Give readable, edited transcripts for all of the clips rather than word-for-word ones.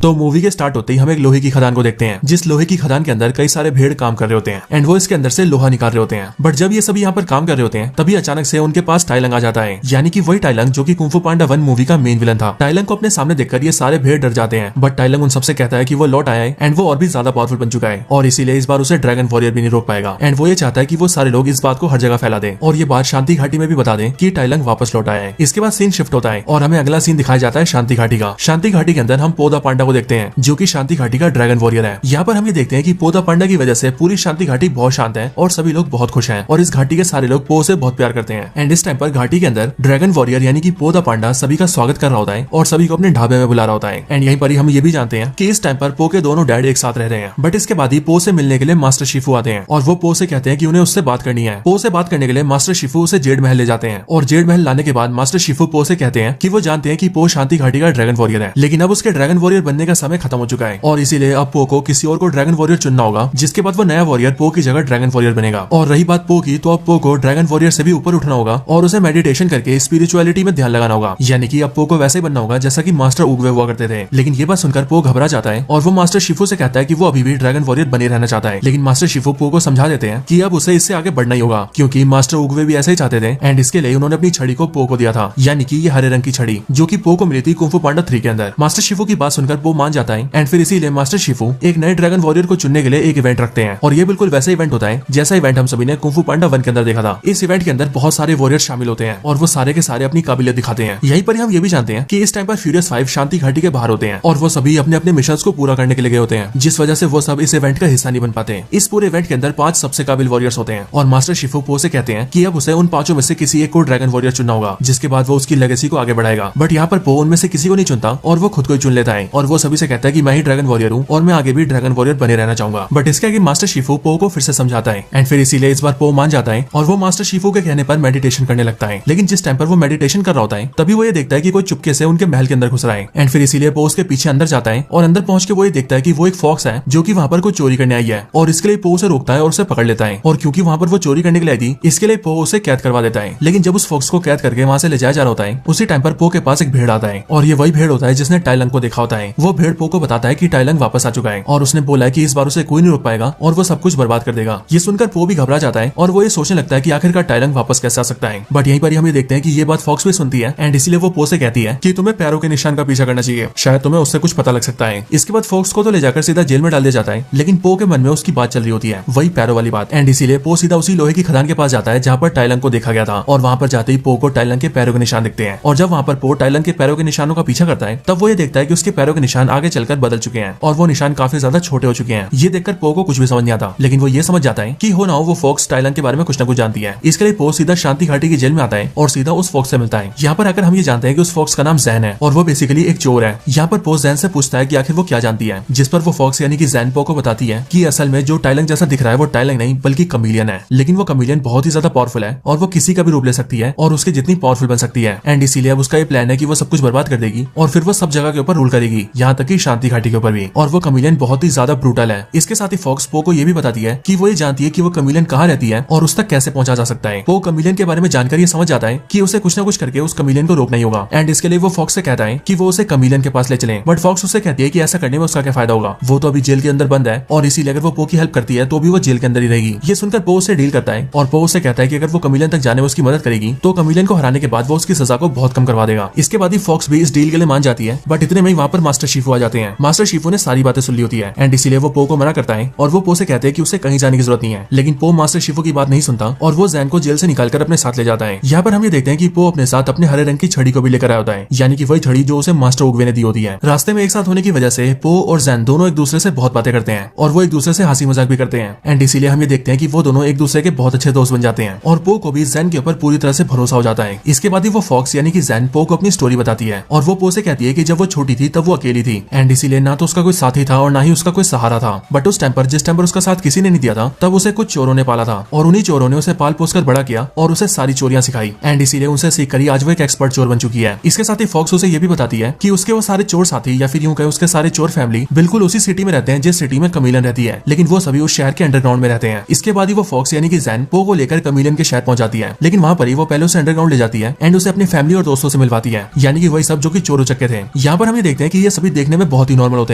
तो मूवी के स्टार्ट होते ही हम एक लोहे की खदान को देखते हैं, जिस लोहे की खदान के अंदर कई सारे भेड़ काम कर रहे होते हैं एंड वो इसके अंदर से लोहा निकाल रहे होते हैं। बट जब ये सभी यहाँ पर काम कर रहे होते हैं तभी अचानक से उनके पास टाइलंग आ जाता है, यानी कि वही टाइलंग जो कि कुंग फू पांडा 1 मूवी का मेन विलन था। टाइलंग को अपने सामने देखकर ये सारे भेड़ डर जाते हैं, बट टाइलंग उन सबसे कहता है कि वो लौट आया है एंड वो और भी ज्यादा पावरफुल बन चुका है और इसीलिए इस बार उसे ड्रैगन वॉरियर भी नहीं रोक पाएगा एंड वो ये चाहता है कि वो सारे लोग इस बात को हर जगह फैला दें और ये बात शांति घाटी में भी बता दें कि टाइलंग वापस लौट आया है। इसके बाद सीन शिफ्ट होता है और हमें अगला सीन दिखाया जाता है शांति घाटी का। शांति घाटी के अंदर हम पोदा पांडा को देखते हैं जो कि शांति घाटी का ड्रैगन वॉरियर है। यहाँ पर हम ये देखते हैं कि पोदा पांडा की वजह से पूरी शांति घाटी बहुत शांत है और सभी लोग बहुत खुश हैं और इस घाटी के सारे लोग पो से बहुत प्यार करते हैं। एंड इस टाइम पर घाटी के अंदर ड्रैगन वॉरियर यानी कि पोदा पांडा सभी का स्वागत कर रहा होता है और सभी को अपने ढाबे में बुला रहा होता है। एंड यहीं पर ही हम ये भी जानते हैं कि इस टाइम पर पो के दोनों डैड एक साथ रह रहे हैं। बट इसके बाद ही पो से मिलने के लिए मास्टर शिफू आते हैं और वो पो से कहते हैं कि उन्हें उससे बात करनी है। पो से बात करने के लिए मास्टर शिफू उसे जेड महल ले जाते हैं और जेड महल लाने के बाद मास्टर शिफू पो से कहते हैं कि वो जानते हैं कि पो शांति घाटी का ड्रैगन वॉरियर है, लेकिन अब उसके ड्रैगन वॉरियर बनने का समय खत्म हो चुका है और इसीलिए अब पो को किसी और को ड्रैगन वॉरियर चुनना होगा, जिसके बाद वो नया वॉरियर पो की जगह ड्रैगन वॉरियर बनेगा। और रही बात पो की, तो अब पो को ड्रैगन वॉरियर से भी ऊपर उठना होगा और उसे मेडिटेशन करके स्पिरिचुअलिटी में ध्यान लगाना होगा, यानी कि अब पो को वैसे ही बनना होगा जैसा कि मास्टर उगवे हुआ करते थे। लेकिन ये बात सुनकर पो घबरा जाता है और वो मास्टर शिफू से कहता है कि वो अभी भी ड्रैगन वॉरियर बने रहना चाहता है। लेकिन मास्टर शिफू पो को समझा देते हैं कि अब उसे इससे आगे बढ़ना ही होगा, क्योंकि मास्टर उगवे भी ऐसा ही चाहते थे एंड इसके लिए उन्होंने अपनी छड़ी को पो को दिया था, यानी कि ये हरे रंग की छड़ी जो कि पो को मिली थी कुंग फू पांडा 3 के अंदर। मास्टर शिफू की बात सुनकर पो मान जाता है एंड फिर इसीलिए मास्टर शिफू एक नए ड्रैगन वॉरियर को चुनने के लिए एक इवेंट रखते हैं और ये बिल्कुल वैसा इवेंट होता है जैसा इवेंट हम सभी ने कुंग फू पांडा 1 के अंदर देखा था। इस इवेंट के अंदर बहुत सारे वॉरियर शामिल होते हैं और वो सारे के सारे अपनी काबिलियत दिखाते हैं। यहीं पर हम ये भी जानते हैं कि इस टाइम पर फ्यूरियस 5 शांति घाटी के बाहर होते हैं और वो सभी अपने अपने मिशंस को पूरा करने के लिए गए होते हैं, जिस वजह से वो सब इस इवेंट का हिस्सा नहीं बन पाते। इस पूरे इवेंट के अंदर 5 सबसे काबिल वॉरियर्स होते हैं और मास्टर शिफू पो से कहते हैं कि अब उसे उन 5 में से किसी एक को ड्रैगन वॉरियर चुनना होगा, जिसके बाद वो उसकी लेगेसी को आगे बढ़ाएगा। बट यहाँ पर पो उनमें से किसी को नहीं चुनता और वो खुद को ही चुन लेता है और वो सभी से कहता है कि मैं ही ड्रैगन वॉरियर हूँ और मैं आगे भी ड्रैगन वॉरियर बने रहना चाहूंगा। बट इसके आगे मास्टर शिफू पो को फिर से समझाता है एंड फिर इसीलिए इस बार पो मान जाता है और वो मास्टर शिफू के कहने पर मेडिटेशन करने लगता है। लेकिन जिस टाइम पर वो मेडिटेशन कर रहा होता है तभी वो ये देखता है कि कोई चुपके से उनके महल के अंदर घुस रहा है एंड फिर इसीलिए पो उसके पीछे अंदर जाता है और अंदर पहुंच के वो ये देखता है कि वो एक फॉक्स है जो कि वहाँ पर कोई चोरी करने आई है और इसके लिए पो उसे रोकता है और उसे पकड़ लेता है। और क्योंकि वहाँ पर वो चोरी करने के लिए आई थी इसके लिए पो उसे कैद करवा देता है। लेकिन जब उस फॉक्स को कैद करके वहाँ से ले जाया जा रहा होता है उसी टाइम पर पो के पास एक भेड़ आता है और ये वही भेड़ होता है जिसने टाइलंग को देखा होता है। वो भेड़ पो को बताता है कि टाइलंग वापस आ चुका है और उसने बोला है कि इस बार उसे कोई नहीं रोक पाएगा और वो सब कुछ बर्बाद कर देगा। ये सुनकर पो भी घबरा जाता है और वो ये सोचने लगता है कि आखिरकार टाइलंग वापस कैसे आ सकता है। बट यहीं पर हम ये देखते हैं कि ये बात फॉक्स भी सुनती है एंड इसीलिए वो पो से कहती है कि तुम्हें पैरों के निशान का पीछा करना चाहिए, शायद तुम्हें उससे कुछ पता लग सकता है। इसके बाद फॉक्स को तो ले जाकर सीधा जेल में डाल दिया जाता है, लेकिन पो के मन में उसकी बात चल रही होती है, वही पैरों वाली बात। एंड इसीलिए पो सीधा उसी लोहे की खदान के पास जाता है जहाँ पर टाइलंग को देखा गया था और वहाँ पर जाते ही पो को टाइलंग के पैरों के निशान दिखते हैं। और जब वहाँ पर पो टाइलंग के पैरों के निशानों का पीछा करता है तब वो ये देखता है कि उसके पैरों के निशान आगे चलकर बदल चुके हैं और वो निशान काफी ज्यादा छोटे हो चुके हैं। ये देखकर पो को कुछ भी समझ नहीं आता, लेकिन वो ये समझ जाता है कि हो ना हो वो फॉक्स टाइलंग के बारे में कुछ ना कुछ जानती है। इसके लिए पो सीधा शांति घाटी की जेल में आता है और सीधा उस फॉक्स से मिलता है। यहाँ पर आकर हम ये जानते हैं कि उस फॉक्स का नाम जैन है और वो बेसिकली एक चोर है। यहाँ पर पो जैन से पूछता है कि आखिर वो क्या जानती है, जिस पर वो फॉक्स यानी कि जैन पो को बताती है कि असल में जो टाइलंग जैसा दिख रहा है वो टाइलंग नहीं बल्कि कमीलियन है, लेकिन वो कमीलियन बहुत ही ज्यादा पावरफुल है और वो किसी का भी रूप ले सकती है और उसके जितनी पावरफुल बन सकती है। एंड इसीलिए अब उसका ये प्लान है कि वो सब कुछ बर्बाद कर देगी और फिर वो सब जगह के ऊपर रूल करेगी, यहाँ तक कि शांति घाटी के ऊपर भी। और वो कमीलियन बहुत ही ज्यादा ब्रूटल है। इसके साथ ही फॉक्स पो को ये भी बताती है कि वो ये जानती है कि वो कमीलियन कहाँ रहती है और उस तक कैसे पहुंचा जा सकता है। पो कमीलियन के बारे में जानकर ये समझ जाता है कि उसे कुछ ना कुछ करके उस कमीलियन को रोकना ही होगा। एंड इसके लिए वो फॉक्स से कहता है कि वो उसे कमीलियन के पास ले चले, बट फॉक्स उससे कहती है कि ऐसा करने में उसका क्या फायदा होगा, वो तो अभी जेल के अंदर बंद है और इसीलिए अगर वो पो की हेल्प करती है तो भी वो जेल के अंदर ही रहेगी। ये सुनकर पो उससे डील करता है और पो उससे कहता है कि अगर वो कमीलियन तक जाने में उसकी मदद करेगी तो कमीलियन को हराने के बाद वो उसकी सजा को बहुत कम करवा देगा। इसके बाद ही फॉक्स भी इस डील के लिए मान जाती है, बट इतने में ही वहाँ पर मास्टर शिफू आ जाते हैं। मास्टर शिफू ने सारी बातें सुन ली होती है एंड इसीलिए वो पो को मना करता है और वो पो से कहते हैं कि उसे कहीं जाने की जरूरत नहीं है। लेकिन पो मास्टर शिफू की बात नहीं सुनता और वो जैन को जेल से निकालकर अपने साथ ले जाता है। यहाँ पर हम ये देखते हैं कि पो अपने साथ अपने हरे रंग की छड़ी को भी लेकर आया होता है, यानी कि वही छड़ी जो उसे मास्टर उगवे ने दी होती है। रास्ते में एक साथ होने की वजह से पो और जैन दोनों एक दूसरे से बहुत बातें करते हैं और वो एक दूसरे से हंसी मजाक भी करते हैं। एंड इसीलिए हम ये देखते हैं कि वो दोनों एक दूसरे के बहुत अच्छे दोस्त बन जाते हैं और पो को भी जैन के ऊपर पूरी तरह से भरोसा हो जाता है। इसके बाद ही वो फॉक्स यानी कि जैन पो को अपनी स्टोरी बताती है और वो पो से कहती है कि जब वो छोटी थी तब वो अकेली थी एंड इसीलिए ना तो उसका कोई साथी था और ना ही उसका कोई सहारा था। बट उस टाइम पर जिस टाइम पर उसका साथ किसी ने नहीं दिया था तब उसे कुछ चोरों ने पाला था और उन्हीं चोरों ने उसे पाल पोस कर बड़ा किया और उसे सारी चोरियां सिखाई। एंड इसीलिए उनसे सीख कर आज वो एक एक्सपर्ट चोर बन चुकी है। इसके साथ ही फॉक्स उसे ये भी बताती है कि उसके वो सारे चोर साथी या फिर यूं कहे उसके सारे चोर फैमिली बिल्कुल उसी सिटी में रहते हैं जिस सिटी में कमीलियन रहती है, लेकिन वो सभी उस शहर के अंडरग्राउंड में रहते हैं। इसके बाद ही वो फॉक्स यानी कि जैन पो को लेकर कमीलियन के शहर पहुंच जाती है, लेकिन वहाँ पर ही वो पहले उसे अंडरग्राउंड ले जाती है एंड उसे अपनी फैमिली और दोस्तों से मिलवाती है, यानी कि वही सब जो कि चोर उचक्के थे। यहाँ पर हम ये देखते हैं कि ये सभी भी देखने में बहुत ही नॉर्मल होते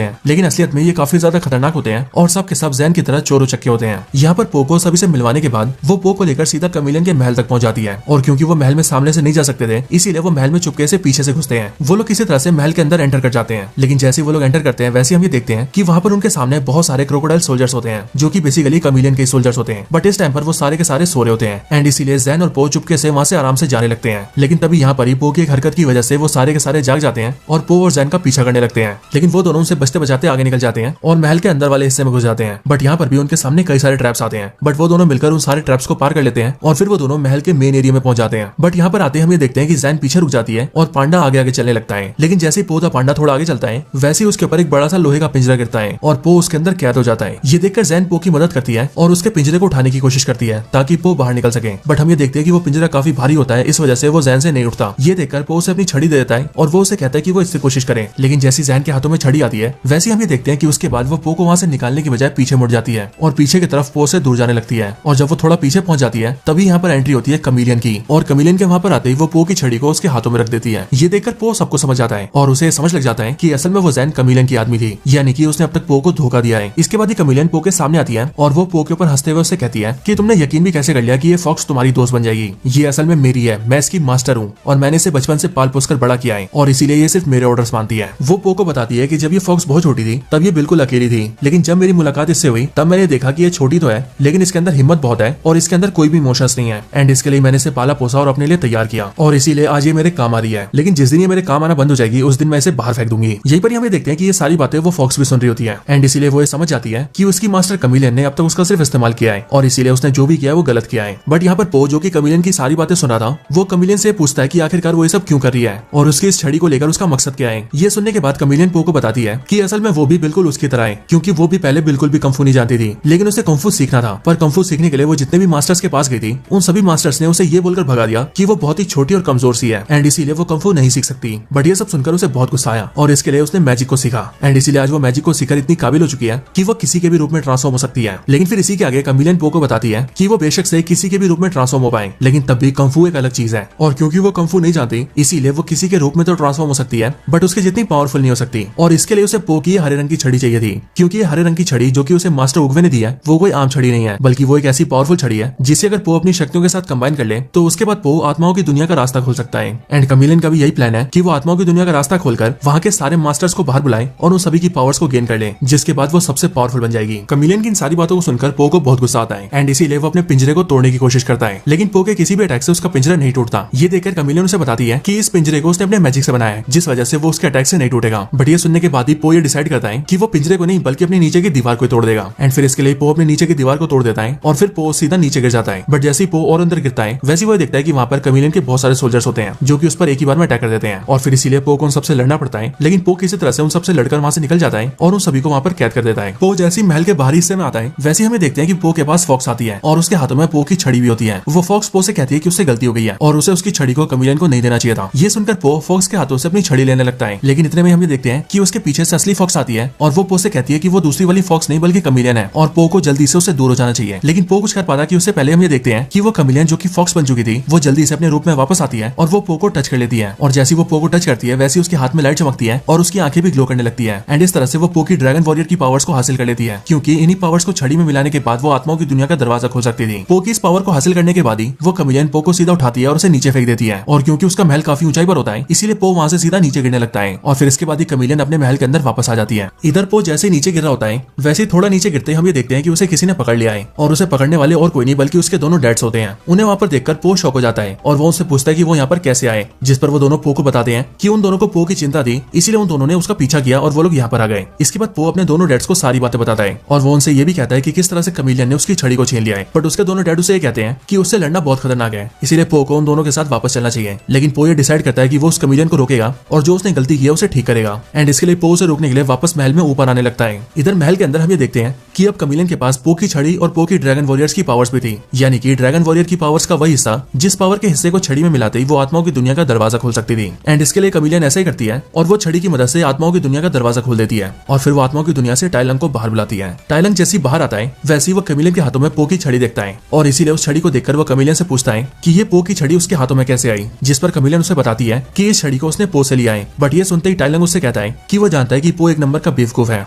हैं, लेकिन असलियत में ये काफी ज्यादा खतरनाक होते हैं और सब के सब जैन की तरह चोरों चक्के होते हैं। यहाँ पर पो को सभी से मिलवाने के बाद वो पो को लेकर सीधा कमिलियन के महल तक पहुंच जाती है, और क्योंकि वो महल में सामने से नहीं जा सकते थे, इसीलिए वो महल में चुपके से पीछे से घुसते हैं। वो लोग किसी तरह से महल के अंदर एंटर कर जाते हैं, लेकिन जैसे वो लोग एंटर करते हैं वैसे हम ये देखते हैं कि वहाँ पर उनके सामने बहुत सारे क्रोकोडाइल सोल्जर्स होते हैं, जो कि बेसिकली कमिलियन के सोल्जर्स होते हैं। बट इस टाइम पर वो सारे के सारे सो रहे होते हैं, एंड इसीलिए जैन और पो चुपके से वहाँ से आराम से जाने लगते हैं। लेकिन तभी यहाँ पर ही पो की एक हरकत की वजह से वो सारे के सारे जाग जाते हैं और पो और जैन का पीछा करने लगते हैं, लेकिन वो दोनों उनसे बचते बचाते आगे निकल जाते हैं और महल के अंदर वाले हिस्से में घुस जाते हैं। बट यहाँ पर भी उनके सामने कई सारे ट्रैप्स आते हैं, बट वो दोनों मिलकर उन सारे ट्रैप्स को पार कर लेते हैं और फिर वो दोनों महल के मेन एरिया में पहुंच जाते हैं। बट यहाँ पर आते हम ये देखते हैं कि जैन पीछे रुक जाती है और पांडा आगे आगे चलने लगता है, लेकिन जैसे ही पो दा पांडा थोड़ा आगे चलता है वैसे ही उसके ऊपर एक बड़ा सा लोहे का पिंजरा गिरता है और पो उसके अंदर कैद हो जाता है। ये देखकर जैन पो की मदद करती है और उसके पिंजरे को उठाने की कोशिश करती है ताकि पो बाहर निकल सके। बट हम ये देखते हैं कि वो पिंजरा काफी भारी होता है, इस वजह से वो जैन से नहीं उठता। ये देखकर पो उसे अपनी छड़ी दे देता है और वो उसे कहता है कि वो इससे कोशिश करे, लेकिन जैसी जैन के हाथों में छड़ी आती है वैसे हम ये देखते हैं कि उसके बाद वो पो को वहाँ से निकालने की बजाय पीछे मुड़ जाती है और पीछे की तरफ पो से दूर जाने लगती है। और जब वो थोड़ा पीछे पहुंच जाती है तभी यहाँ पर एंट्री होती है कमिलियन की, और कमिलियन के वहाँ पर आते ही वो पो की छड़ी को उसके हाथों में रख देती है। ये देखकर पो सबको समझ जाता है और उसे समझ लग जाता है कि असल में वो जैन कमिलियन की आदमी थी, यानी कि उसने अब तक पो को धोखा दिया है। इसके बाद ही कमिलियन पो के सामने आती है और वो पो के ऊपर हंसते हुए उससे कहती है कि तुमने यकीन भी कैसे कर लिया कि ये फॉक्स तुम्हारी दोस्त बन जाएगी। ये असल में मेरी है, मैं इसकी मास्टर हूँ और मैंने इसे बचपन से पाल पोस कर बड़ा किया है और इसीलिए ये सिर्फ मेरे ऑर्डर्स मानती है। वो पो को बताती है कि जब ये फॉक्स बहुत छोटी थी तब ये बिल्कुल अकेली थी, लेकिन जब मेरी मुलाकात इससे हुई तब मैंने देखा कि ये छोटी तो है लेकिन इसके अंदर हिम्मत बहुत है और इसके अंदर कोई भी इमोशंस नहीं है, एंड इसके लिए मैंने इसे पाला पोसा और अपने लिए तैयार किया और इसीलिए आज ये मेरे काम आ रही है। लेकिन जिस दिन ये मेरे काम आना बंद हो जाएगी उस दिन मैं इसे बाहर फेंक दूंगी। यहीं पर हमें देखते हैं कि ये सारी बातें वो फॉक्स भी सुन रही होती है, एंड इसीलिए वो ये समझ जाती है कि उसकी मास्टर कमिलियन ने अब तक उसका सिर्फ इस्तेमाल किया है और इसीलिए उसने जो भी किया है वो गलत किया है। बट यहाँ पर पो जो कि कमिलियन की सारी बातें सुना था, वो कमिलियन से पूछता है कि आखिरकार वो ये सब क्यों कर रही है और उसकी इस छड़ी को लेकर उसका मकसद क्या है। ये सुनने के बाद कमिलियन पो को बताती है कि असल में वो भी बिल्कुल उसकी तरह है, क्योंकि वो भी पहले बिल्कुल भी कंफू नहीं जानती थी, लेकिन उसे कंफू सीखना था। पर कंफू सीखने के लिए वो जितने भी मास्टर्स के पास गई थी उन सभी मास्टर्स ने उसे ये बोलकर भगा दिया कि वो बहुत ही छोटी और कमजोर सी है एंड इसीलिए वो कंफू नहीं सीख सकती। बट ये सब सुनकर उसे बहुत गुस्सा आया और इसके लिए उसने मैजिक को सीखा, एंड इसीलिए आज वो मैजिक को सीखकर इतनी काबिल हो चुकी है कि वो किसी के भी रूप में ट्रांसफॉर्म हो सकती है। लेकिन फिर इसी के आगे कमिलियन पो को बताती है कि वो बेशक से किसी के भी रूप में ट्रांसफॉर्म हो पाए, लेकिन तब भी कंफू एक अलग चीज है और क्योंकि वो कंफू नहीं जानती इसीलिए वो किसी के रूप में तो ट्रांसफॉर्म हो सकती है बट उसके जितनी पावरफुल नहीं हो सकती। और इसके लिए उसे पो की हरे रंग की छड़ी चाहिए थी, क्योंकि ये हरे रंग की छड़ी जो कि उसे मास्टर उगवे ने दी है वो कोई आम छड़ी नहीं है, बल्कि वो एक ऐसी पावरफुल छड़ी है जिसे अगर पो अपनी शक्तियों के साथ कंबाइन कर ले तो उसके बाद पो आत्माओं की दुनिया का रास्ता खोल सकता है। एंड कमिलियन का भी यही प्लान है कि वो आत्माओं की दुनिया का रास्ता खोलकर वहाँ के सारे मास्टर्स को बाहर बुलाए और उन सभी की पावर्स को गेन कर ले, जिसके बाद वो सबसे पावरफुल बन जाएगी। कमिलियन की इन सारी बातों को सुनकर पो को बहुत गुस्सा आता है एंड इसीलिए वो अपने पिंजरे को तोड़ने की कोशिश करता है, लेकिन पो के किसी भी अटैक से उसका पिंजरा नहीं टूटता। ये देखकर कमिलियन उसे बताती है कि इस पिंजरे को उसने अपने मैजिक से बनाया है, जिस वजह से वो उसके अटैक से नहीं टूटेगा। बट ये सुनने के बाद ही पो ये डिसाइड करता है कि वो पिंजरे को नहीं बल्कि अपने नीचे की दीवार को तोड़ देगा, एंड फिर इसके लिए पो अपने नीचे की दीवार को तोड़ देता है और फिर पो सीधा नीचे गिर जाता है। बट जैसे ही पो और अंदर गिरता है वैसे वो देखता है कि वहाँ पर कमिलियन के बहुत सारे सोल्जर्स होते हैं जो कि उस पर एक ही बार में अटैक कर देते हैं और फिर इसीलिए पो को उन सबसे लड़ना पड़ता है, लेकिन पो किसी तरह से उन सबसे लड़कर वहाँ से निकल जाता है और उन सभी को वहाँ पर कैद कर देता है। पो जैसे महल के बाहरी हिस्से में आता है वैसे हमें देखते हैं कि पो के पास फॉक्स आती है और उसके हाथों में पो की छड़ी भी होती है। वो फॉक्स पो से कहती है कि उससे गलती हो गई है और उसे उसकी छड़ी को कमिलियन को नहीं देना चाहिए था। ये सुनकर पो फॉक्स के हाथों से अपनी छड़ी लेने लगता है, लेकिन इतने में हम देखते हैं कि उसके पीछे से असली फॉक्स आती है और वो पो से कहती है कि वो दूसरी वाली फॉक्स नहीं बल्कि कमिलियन है और पो को जल्दी से उससे दूर हो जाना चाहिए। लेकिन पो कुछ कर पाता कि उससे पहले हम ये देखते हैं कि वो कमिलियन जो कि फॉक्स बन चुकी थी वो जल्दी से अपने रूप में वापस आती है और वो पो को टच कर लेती है, और जैसी वो पो को टच करती है वैसे उसके हाथ में लाइट चमकती है और उसकी आंखें भी ग्लो करने लगती है। एंड इस तरह से वो पो की ड्रैगन वॉरियर की पावर्स को हासिल कर लेती है, क्योंकि इन्हीं पावर्स को छड़ी में मिलाने के बाद वो आत्माओं की दुनिया का दरवाजा खोल सकती थी। पो की इस पावर को हासिल करने के बाद ही वो कमिलियन पो को सीधा उठाती है और उसे नीचे फेंक देती है, और क्योंकि उसका महल काफी ऊंचाई पर होता है इसीलिए पो वहाँ से सीधा नीचे गिरने लगता है और फिर इसके बाद ही कमिलियन अपने महल के अंदर वापस आ जाती है। इधर पो जैसे नीचे गिर रहा होता है वैसे ही थोड़ा नीचे गिरते हम ये देखते हैं कि उसे किसी ने पकड़ लिया है और उसे पकड़ने वाले और कोई नहीं बल्कि उसके दोनों डैड्स होते हैं। उन्हें वहाँ पर देखकर पो शॉक हो जाता है और वो उससे पूछता है कि वो यहाँ पर कैसे आए, जिस पर वो दोनों पो को बताते हैं कि उन दोनों को पो की चिंता थी इसीलिए उन दोनों ने उसका पीछा किया और वो लोग यहाँ पर आ गए। इसके बाद पो अपने दोनों डैड्स को सारी बातें बताता है और वो उनसे ये भी कहता है कि किस तरह से कमिलियन ने उसकी छड़ी को छीन लिया है। बट उसके दोनों डैड उसे कहते हैं कि उससे लड़ना बहुत खतरनाक है, इसीलिए पो को उन दोनों के साथ वापस चलना चाहिए। लेकिन पो ये डिसाइड करता है कि वो उस कमिलियन को रोकेगा और जो उसने गलती की है उसे ठीक करेगा, एंड इसके लिए पो उसे रोकने के लिए वापस महल में ऊपर आने लगता है। इधर महल के अंदर हम ये देखते हैं कि अब कमिलियन के पास पो की छड़ी और पो की ड्रैगन वॉरियर्स की पावर्स भी थी, यानी कि ड्रैगन वॉरियर की पावर्स का वही हिस्सा जिस पावर के हिस्से को छड़ी में मिलाते ही वो आत्माओं की दुनिया का दरवाजा खोल सकती थी। एंड इसके लिए कमिलियन ऐसा ही करती है और वो छड़ी की मदद से आत्माओं की दुनिया का दरवाजा खोल देती है और फिर वो आत्माओं की दुनिया से टाइलंग को बाहर बुलाती है। टाइलंग जैसी बाहर आता है वैसे ही वो कमिलियन के हाथों में पो की छड़ी देखता है और इसीलिए उस छड़ी को देखकर वो कमिलियन से पूछता है कि ये पो की छड़ी उसके हाथों में कैसे आई, जिस पर कमिलियन उसे बताती है कि इस छड़ी को उसने पो से लिया है। बट ये सुनते ही टाइलंग उससे कहता है कि वो जानता है कि पो एक नंबर का बेवकूफ है,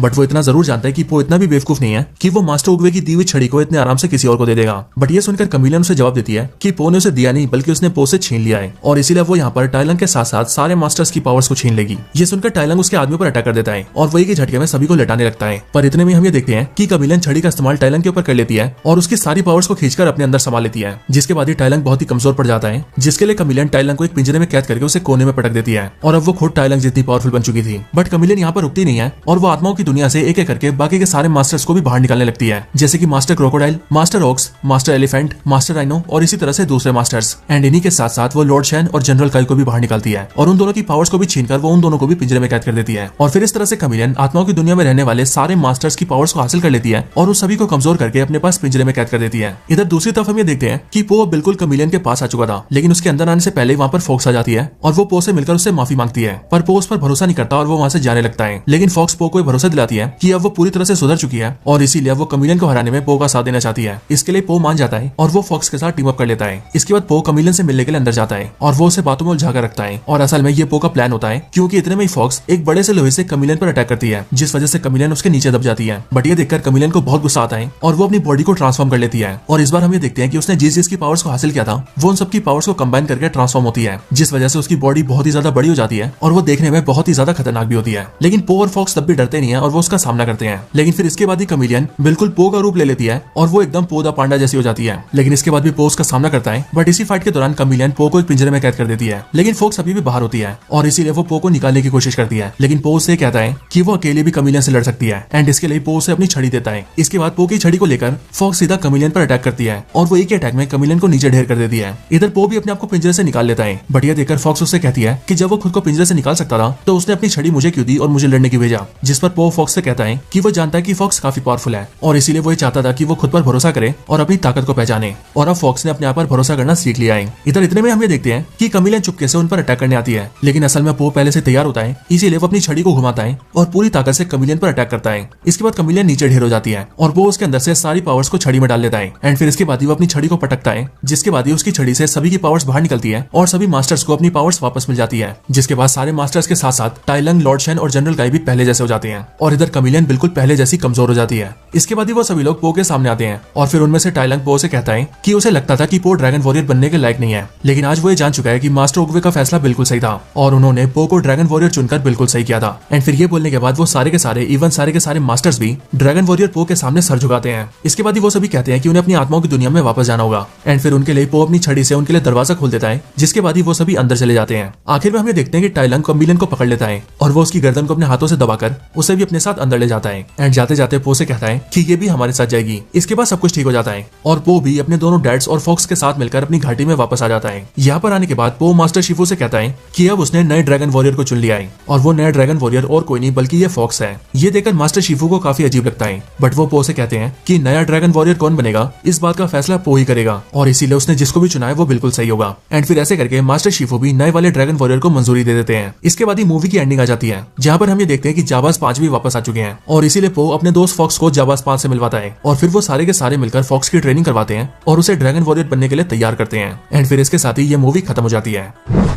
बट वो इतना जरूर जानता है कि पो इतना भी बेवकूफ नहीं है कि वो मास्टर उगवे की दी हुई छड़ी को इतने आराम से किसी और को दे देगा। बट ये सुनकर कमिलियन उसे जवाब देती है कि पो ने उसे दिया नहीं बल्कि उसने पो से छीन लिया है, और इसीलिए वो यहाँ पर टाइलंग के साथ साथ सारे मास्टर्स की पावर्स को छीन लेगी। ये सुनकर टाइलंग उसके आदमी पर अटैक कर देता है और वही के झटके में सभी को लटाने लगता है। पर इतने में हम ये देखते हैं कि कमिलियन छड़ी का इस्तेमाल टाइलंग के ऊपर कर लेती है और उसकी सारी पावर्स को खींचकर अपने अंदर संभाल लेती है, जिसके बाद ही टाइलंग बहुत ही कमजोर पड़ जाता है, जिसके लिए कमिलियन टाइलंग को एक पिंजरे में कैद करके उसे कोने में पटक देती है। और अब वो खुद टाइलंग जितनी पावरफुल बन चुकी थी। बट कमिलियन यहाँ पर रुकती नहीं है और वो आत्माओं की दुनिया से एक एक करके बाकी के सारे मास्टर्स को भी बाहर निकालने लगती है, जैसे कि master crocodile, master ox, master elephant, master rhino और इसी तरह से दूसरे मास्टर्स। एंड इन्हीं के साथ साथ वो लॉर्ड शैन और जनरल काई को भी बाहर निकालती है और उन दोनों की पावर्स को भी छीनकर वो उन दोनों को भी पिंजरे में कैद कर देती है। और फिर इस तरह से कमिलियन आत्माओं की दुनिया में रहने वाले सारे मास्टर्स की पावर्स को हासिल कर लेती है और उस सभी को कमजोर करके अपने पास पिंजरे में कैद कर देती है। इधर दूसरी तरफ हम ये देखते हैं कि पो बिल्कुल कमिलियन के पास आ चुका था, लेकिन उसके अंदर आने से पहले वहाँ पर फॉक्स आ जाती है और वो पो से मिलकर उससे माफी मांगती है। पर पो उस पर भरोसा नहीं करता और वो वहाँ से जाने लगता है। लेकिन फॉक्स पो को भरोसा दिलाती है कि अब वो पूरी तरह से सुधर चुकी है और इसीलिए वो कमिलियन को हराने में पो का साथ देना चाहती है। इसके लिए पो मान जाता है और वो फॉक्स के साथ टीम अप कर लेता है। इसके बाद पो कमिलियन से मिलने के लिए अंदर जाता है और वो उसे बातों में उलझा कर रखता है। और असल में ये पो का प्लान होता है, क्योंकि इतने में ही फॉक्स एक बड़े से लोहे से कमिलियन पर अटैक करती है, जिस वजह से कमिलियन उसके नीचे दब जाती है। बट ये देखकर कमिलियन को बहुत गुस्सा आता है और वो अपनी बॉडी को ट्रांसफॉर्म कर लेती है। और इस बार हम ये देखते हैं कि उसने जिस की पावर्स को हासिल किया था वो उन सबकी पावर्स को कंबाइन करके ट्रांसफॉर्म होती है, जिस वजह से उसकी बॉडी बहुत ही ज्यादा बड़ी हो जाती है और वो देखने में बहुत ही ज्यादा खतरनाक भी होती है। लेकिन पो और फॉक्स तब भी डरते नहीं है और वो उसका सामना करते हैं। लेकिन फिर इसके बाद ही कमिलियन बिल्कुल पो का रूप ले लेती है और वो एकदम पो द पांडा जैसी हो जाती है। लेकिन इसके बाद भी पो उसका सामना करता है, बट इसी फाइट के दौरान कमिलियन पो को एक पिंजरे में कैद कर देती है। लेकिन फॉक्स अभी भी बाहर होती है और इसीलिए वो पो को निकालने की कोशिश करती है। लेकिन पो उसे कहता है कि वो अकेले भी कमिलियन से लड़ सकती है एंड इसके लिए पो उसे अपनी छड़ी देता है। इसके बाद पो की छड़ी को लेकर फॉक्स सीधा कमिलियन पर अटैक करती है और वो एक ही अटैक में कमिलियन को नीचे ढेर कर देती है। इधर पो भी अपने आप को पिंजरे से निकाल लेता है, बट ये देखकर फॉक्स उससे कहती है कि जब वो खुद को पिंजरे से निकाल सकता था तो उसने अपनी छड़ी मुझे क्यों दी और मुझे लड़ने की भेजा। जिस पर पो फॉक्स से कहता है कि वो जानता है कि फॉक्स काफी पावरफुल है और इसीलिए वो चाहता था कि वो खुद पर भरोसा करे और अपनी ताकत को पहचाने। और अब फॉक्स ने अपने आप पर भरोसा करना सीख लिया है। इधर इतने में हम ये देखते हैं कि कमिलियन चुपके से उन पर अटैक करने आती है, लेकिन असल में पो पहले से तैयार होता है, इसीलिए वो अपनी छड़ी को घुमाता है और पूरी ताकत से कमिलियन पर अटैक करता है। इसके बाद कमिलियन नीचे ढेर हो जाती है और वो उसके अंदर से सारी पावर्स को छड़ी में डाल लेता है एंड फिर इसके बाद ही वो अपनी छड़ी को पटकता है, जिसके बाद ही उसकी छड़ी से सभी की पावर्स बाहर निकलती है और सभी मास्टर्स को अपनी पावर्स वापस मिल जाती है। जिसके बाद सारे मास्टर्स के साथ साथ टाइलंग, लॉर्ड शैन और जनरल काई भी पहले जैसे हो जाते हैं और इधर कमिलियन बिल्कुल पहले जैसी कमजोर हो जाती है। इसके बाद ही वो सभी लोग पो के सामने आते हैं और फिर उनमें से टाइलंग पो से कहता है कि उसे लगता था कि पो ड्रैगन वॉरियर बनने के लायक नहीं है, लेकिन आज वो ये जान चुका है कि मास्टर ओगवे का फैसला बिल्कुल सही था और उन्होंने पो को ड्रैगन वॉरियर चुनकर बिल्कुल सही किया था। एंड फिर ये बोलने के बाद वो सारे के सारे इवन सारे के सारे मास्टर्स भी ड्रैगन वॉरियर पो के सामने सर झुकाते हैं। इसके बाद ही वो सभी कहते हैं कि उन्हें अपनी आत्माओं की दुनिया में वापस जाना होगा एंड फिर उनके लिए पो अपनी छड़ी से उनके लिए दरवाजा खोल देता है, जिसके बाद ही वो सभी अंदर चले जाते हैं। आखिर में हम ये देखते हैं कि टाइलंग कमिलियन को पकड़ लेता है और वो उसकी गर्दन को अपने हाथों से दबाकर उसे भी अपने साथ अंदर ले जाता है एंड जाते जाते पो से कहता है कि ये भी हमारे साथ जाएगी। इसके बाद सब कुछ ठीक हो जाता है और पो भी अपने दोनों डैड्स और फॉक्स के साथ मिलकर अपनी घाटी में वापस आ जाता है। यहाँ पर आने के बाद पो मास्टर शिफू से कहता है कि अब उसने नए ड्रैगन वॉरियर को चुन लिया है और वो नया ड्रैगन वॉरियर और कोई नहीं बल्कि ये फॉक्स है। ये देखकर मास्टर शिफू को काफी अजीब लगता है, बट वो पो से कहते हैं कि नया ड्रैगन वॉरियर कौन बनेगा इस बात का फैसला पो ही करेगा और इसीलिए उसने जिसको भी चुना है वो बिल्कुल सही होगा। एंड फिर ऐसे करके मास्टर शिफू भी नए वाले ड्रैगन वॉरियर को मंजूरी दे देते हैं। इसके बाद ही मूवी की एंडिंग आ जाती है, जहाँ पर हम ये देखते हैं कि जाबाज 5 भी वापस आ चुके हैं और इसीलिए पो अपने दोस्त फॉक्स को जाबाज 5 से मिलवाता है और फिर वो सारे के सारे मिलकर फॉक्स की ट्रेनिंग करवाते हैं और उसे ड्रैगन वॉरियर बनने के लिए तैयार करते हैं। एंड फिर इसके साथ ही ये मूवी खत्म हो जाती है।